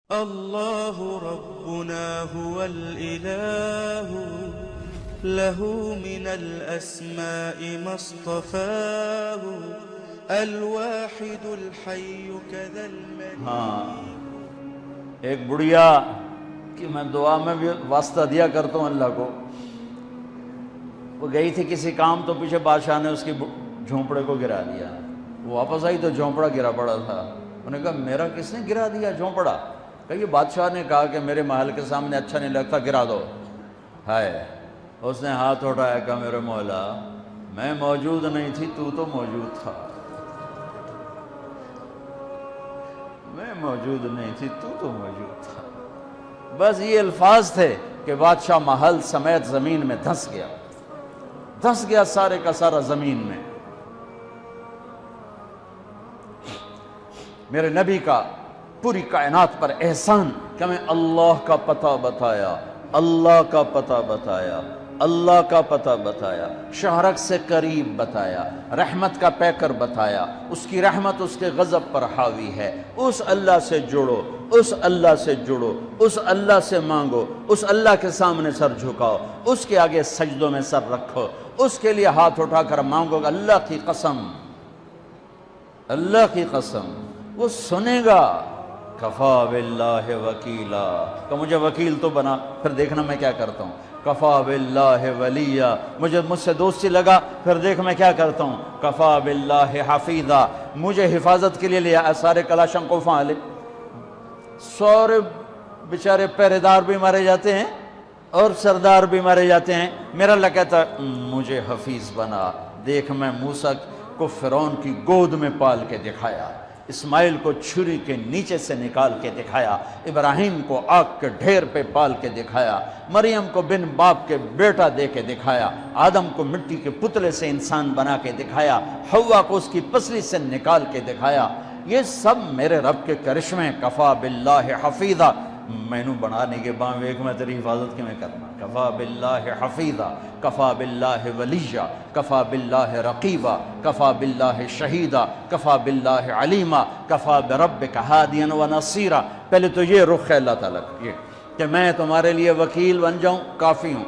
الله ربنا هو الإله له من الأسماء ما اصطفاه الواحد الحي كذا الملك. ایک بڑھیا کہ میں دعا میں بھی واسطہ دیا کرتا ہوں اللہ کو، وہ گئی تھی کسی کام تو پیچھے بادشاہ نے اس کی جھونپڑے کو گرا دیا. وہ واپس آئی تو جھونپڑا گرا پڑا تھا. انہوں نے کہا میرا کس نے گرا دیا جھونپڑا؟ کہ یہ بادشاہ نے کہا کہ میرے محل کے سامنے اچھا نہیں لگتا، گرا دو. ہائے، اس نے ہاتھ اٹھایا، کہا میرے مولا میں موجود نہیں تھی، تو موجود تھا. میں موجود نہیں تھی، تو موجود تھا. بس یہ الفاظ تھے کہ بادشاہ محل سمیت زمین میں دھنس گیا سارے کا سارا زمین میں. میرے نبی کا پوری کائنات پر احسان کہ میں اللہ کا پتہ بتایا، اللہ کا پتہ بتایا، اللہ کا پتہ بتایا، شہرک سے قریب بتایا، رحمت کا پیکر بتایا. اس کی رحمت اس کے غضب پر حاوی ہے. اس اللہ سے جڑو، اس اللہ سے جڑو، اس اللہ سے مانگو، اس اللہ کے سامنے سر جھکاؤ، اس کے آگے سجدوں میں سر رکھو، اس کے لیے ہاتھ اٹھا کر مانگو. اللہ کی قسم، اللہ کی قسم وہ سنے گا. کفا باللہ وکیلا، کہ مجھے وکیل تو بنا، پھر دیکھنا میں کیا کرتا ہوں. کفا باللہ ولیہ، مجھ سے دوستی لگا، پھر دیکھ میں کیا کرتا ہوں. کفا باللہ حفیظا، مجھے حفاظت کے لیے لیا. سارے کلاشن کو فعال، سورے بیچارے پہرے دار بھی مارے جاتے ہیں اور سردار بھی مارے جاتے ہیں. میرا اللہ کہتا مجھے حفیظ بنا. دیکھ میں موسیٰ کو فرعون کی گود میں پال کے دکھایا، اسماعیل کو چھری کے نیچے سے نکال کے دکھایا، ابراہیم کو آگ کے ڈھیر پہ پال کے دکھایا، مریم کو بن باپ کے بیٹا دے کے دکھایا، آدم کو مٹی کے پتلے سے انسان بنا کے دکھایا، حوا کو اس کی پسلی سے نکال کے دکھایا. یہ سب میرے رب کے کرشمے. کفا باللہ حفیظا، مینو بنانے کے بعد ایک میں تیری حفاظت کی میں کرنا. کفا باللہ حفیظا، کفا باللہ ولیہ، کفا باللہ رقیبا، کفا باللہ شہیدا، کفا باللہ علیما، کفا بربک ہادیا و نصیرا. پہلے تو یہ رخ ہے اللہ تعالیٰ کا کہ میں تمہارے لیے وکیل بن جاؤں، کافی ہوں.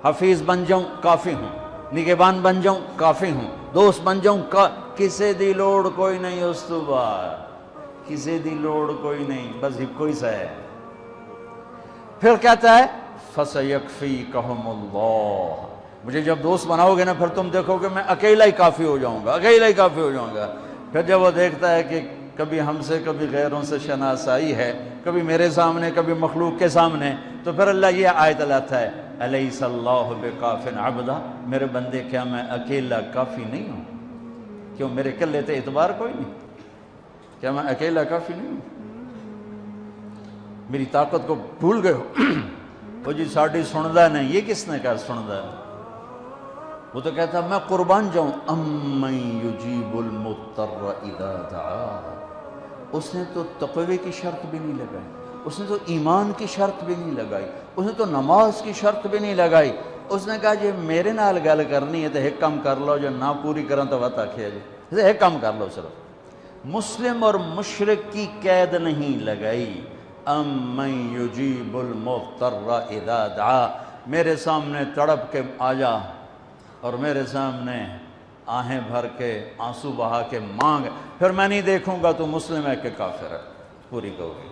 حفیظ بن جاؤں، کافی ہوں. نگہبان بن جاؤں، کافی ہوں. دوست بن جاؤں، کسے دی لوڑ کوئی نہیں. اس تو بعد کسے دی لوڑ کوئی نہیں، بس کوئی سا ہے. پھر کہتا ہے فَسَيَكْفِيكَهُمُ اللَّهُ، مجھے جب دوست بناؤ گے نا پھر تم دیکھو کہ میں اکیلا ہی کافی ہو جاؤں گا، اکیلا ہی کافی ہو جاؤں گا. پھر جب وہ دیکھتا ہے کہ کبھی ہم سے کبھی غیروں سے شناسائی ہے، کبھی میرے سامنے کبھی مخلوق کے سامنے، تو پھر اللہ یہ آیت لاتا ہے أَلَيْسَ اللَّهُ بِكَافٍ عَبْدًا، میرے بندے کیا میں اکیلا کافی نہیں ہوں؟ کیوں میرے اکیلے تے اعتبار کوئی نہیں؟ کیا میں اکیلا کافی نہیں ہوں؟ میری طاقت کو بھول گئے ہو؟ وہ جی ساڑھی سندا نہیں، یہ کس نے کہا سندا ہے؟ وہ تو کہتا میں قربان جاؤں. امن یجیب المضطر اذا دعا، اس نے تو تقوی کی شرط بھی نہیں لگائی، اس نے تو ایمان کی شرط بھی نہیں لگائی، اس نے تو نماز کی شرط بھی نہیں لگائی. اس نے کہا جی میرے نال گل کرنی ہے تو ایک کام کر لو، جو نہ پوری کرن تو وقت آکھیا جی ایک کام کر لو. صرف مسلم اور مشرک کی قید نہیں لگائی. امن یجیب المضطر اذا دعا، میرے سامنے تڑپ کے آ جا اور میرے سامنے آہیں بھر کے آنسو بہا کے مانگ، پھر میں نہیں دیکھوں گا تو مسلم ہے کہ کافر ہے. پوری کہو گی.